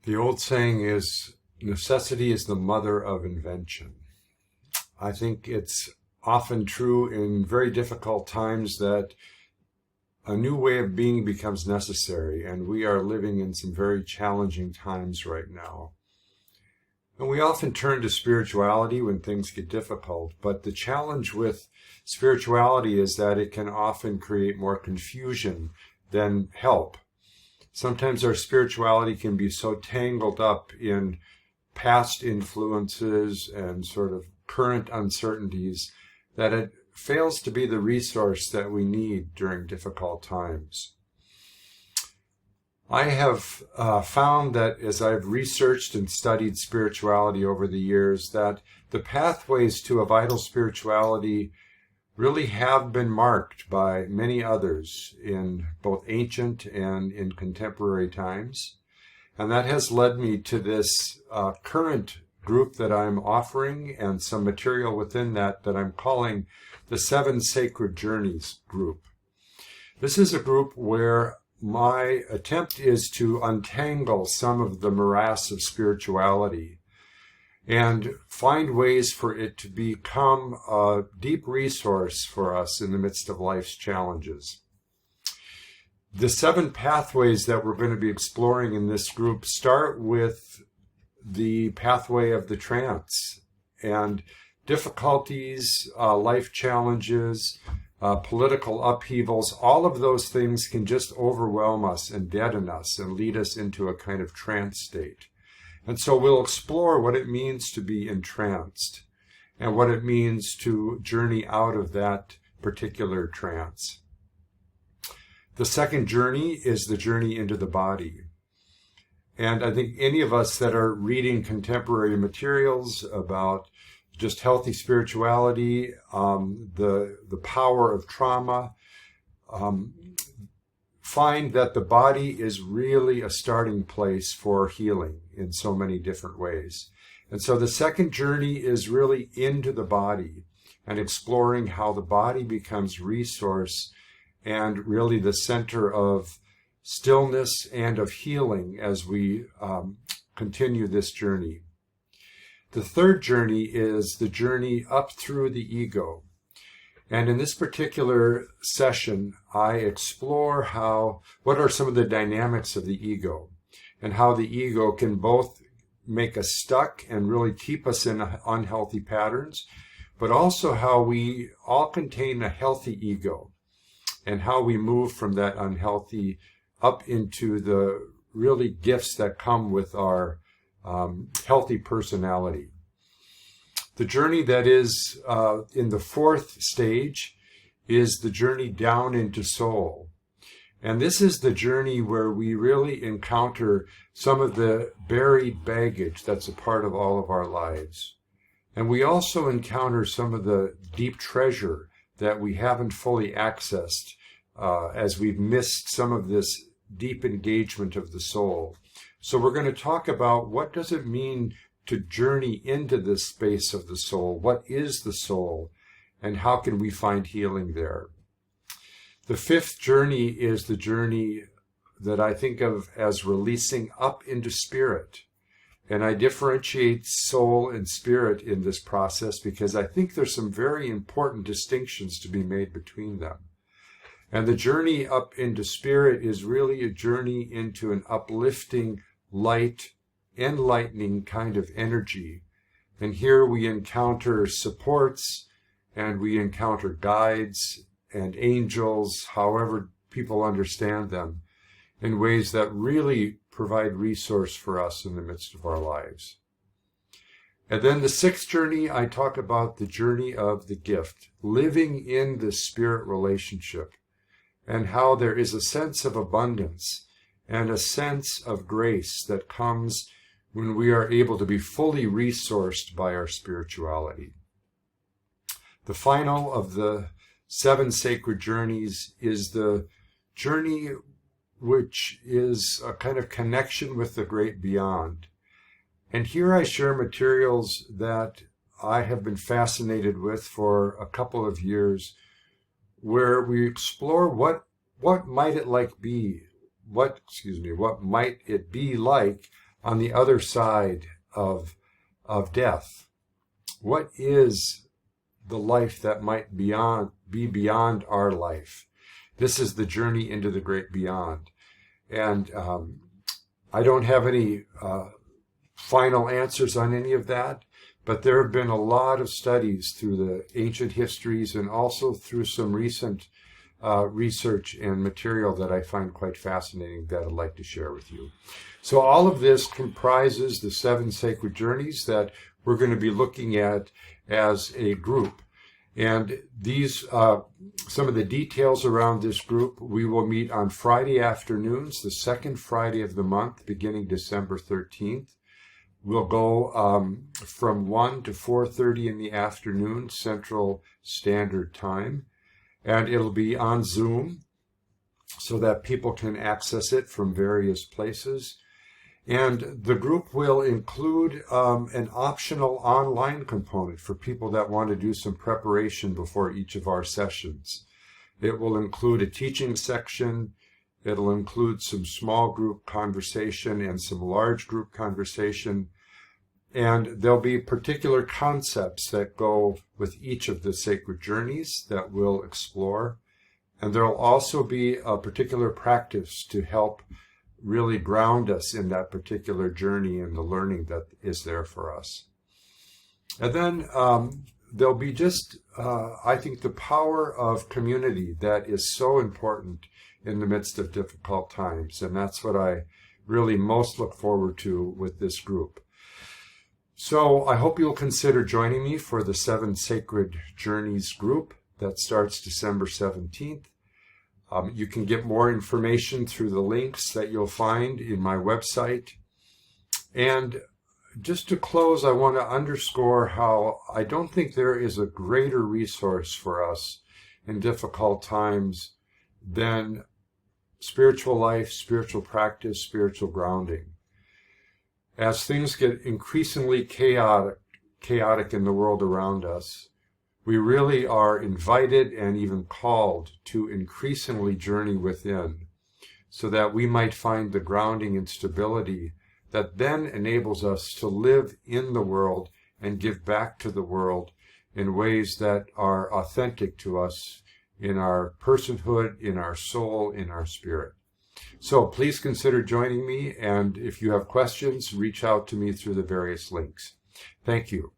The old saying is, necessity is the mother of invention. I think it's often true in very difficult times that a new way of being becomes necessary, and we are living in some very challenging times right now. And we often turn to spirituality when things get difficult, but the challenge with spirituality is that it can often create more confusion than help. Sometimes our spirituality can be so tangled up in past influences and sort of current uncertainties that it fails to be the resource that we need during difficult times. I have found that as I've researched and studied spirituality over the years, that the pathways to a vital spirituality really have been marked by many others in both ancient and in contemporary times. And that has led me to this current group that I'm offering and some material within that I'm calling the 7 Sacred Journeys group. This is a group where my attempt is to untangle some of the morass of spirituality and find ways for it to become a deep resource for us in the midst of life's challenges. The 7 pathways that we're going to be exploring in this group start with the pathway of the trance, and difficulties, life challenges, political upheavals, all of those things can just overwhelm us and deaden us and lead us into a kind of trance state. And so we'll explore what it means to be entranced and what it means to journey out of that particular trance. The second journey is the journey into the body. And I think any of us that are reading contemporary materials about just healthy spirituality, the power of trauma, find that the body is really a starting place for healing in so many different ways. And so the second journey is really into the body and exploring how the body becomes resource and really the center of stillness and of healing as we continue this journey. The third journey is the journey up through the ego. And in this particular session, I explore what are some of the dynamics of the ego and how the ego can both make us stuck and really keep us in unhealthy patterns, but also how we all contain a healthy ego and how we move from that unhealthy up into the really gifts that come with our healthy personality. The journey that is in the 4th stage is the journey down into soul. And this is the journey where we really encounter some of the buried baggage that's a part of all of our lives. And we also encounter some of the deep treasure that we haven't fully accessed as we've missed some of this deep engagement of the soul. So we're going to talk about what does it mean to journey into this space of the soul. What is the soul, and how can we find healing there? The 5th journey is the journey that I think of as releasing up into spirit. And I differentiate soul and spirit in this process because I think there's some very important distinctions to be made between them. And the journey up into spirit is really a journey into an uplifting, light, enlightening kind of energy. And here we encounter supports and we encounter guides and angels, however people understand them, in ways that really provide resource for us in the midst of our lives. And then the 6th journey, I talk about the journey of the gift, living in the spirit relationship, and how there is a sense of abundance and a sense of grace that comes when we are able to be fully resourced by our spirituality. The final of the 7 sacred journeys is the journey which is a kind of connection with the great beyond. And here I share materials that I have been fascinated with for a couple of years, where we explore what might it be like on the other side of death. What is the life that might be beyond our life? This is the journey into the great beyond. And I don't have any final answers on any of that, but there have been a lot of studies through the ancient histories and also through some recent research and material that I find quite fascinating that I'd like to share with you. So all of this comprises the 7 sacred journeys that we're going to be looking at as a group. And these, some of the details around this group, we will meet on Friday afternoons, the second Friday of the month, beginning December 13th. We'll go from 1 to 4:30 in the afternoon, Central Standard Time. And it'll be on Zoom so that people can access it from various places. And the group will include an optional online component for people that want to do some preparation before each of our sessions. It will include a teaching section. It'll include some small group conversation and some large group conversation. And there'll be particular concepts that go with each of the sacred journeys that we'll explore. And there'll also be a particular practice to help really ground us in that particular journey and the learning that is there for us. And then there'll be just, I think, the power of community that is so important in the midst of difficult times. And that's what I really most look forward to with this group. So I hope you'll consider joining me for the 7 Sacred Journeys group that starts December 17th. You can get more information through the links that you'll find in my website. And just to close, I want to underscore how I don't think there is a greater resource for us in difficult times than spiritual life, spiritual practice, spiritual grounding. As things get increasingly chaotic in the world around us, we really are invited and even called to increasingly journey within so that we might find the grounding and stability that then enables us to live in the world and give back to the world in ways that are authentic to us in our personhood, in our soul, in our spirit. So please consider joining me, and if you have questions, reach out to me through the various links. Thank you.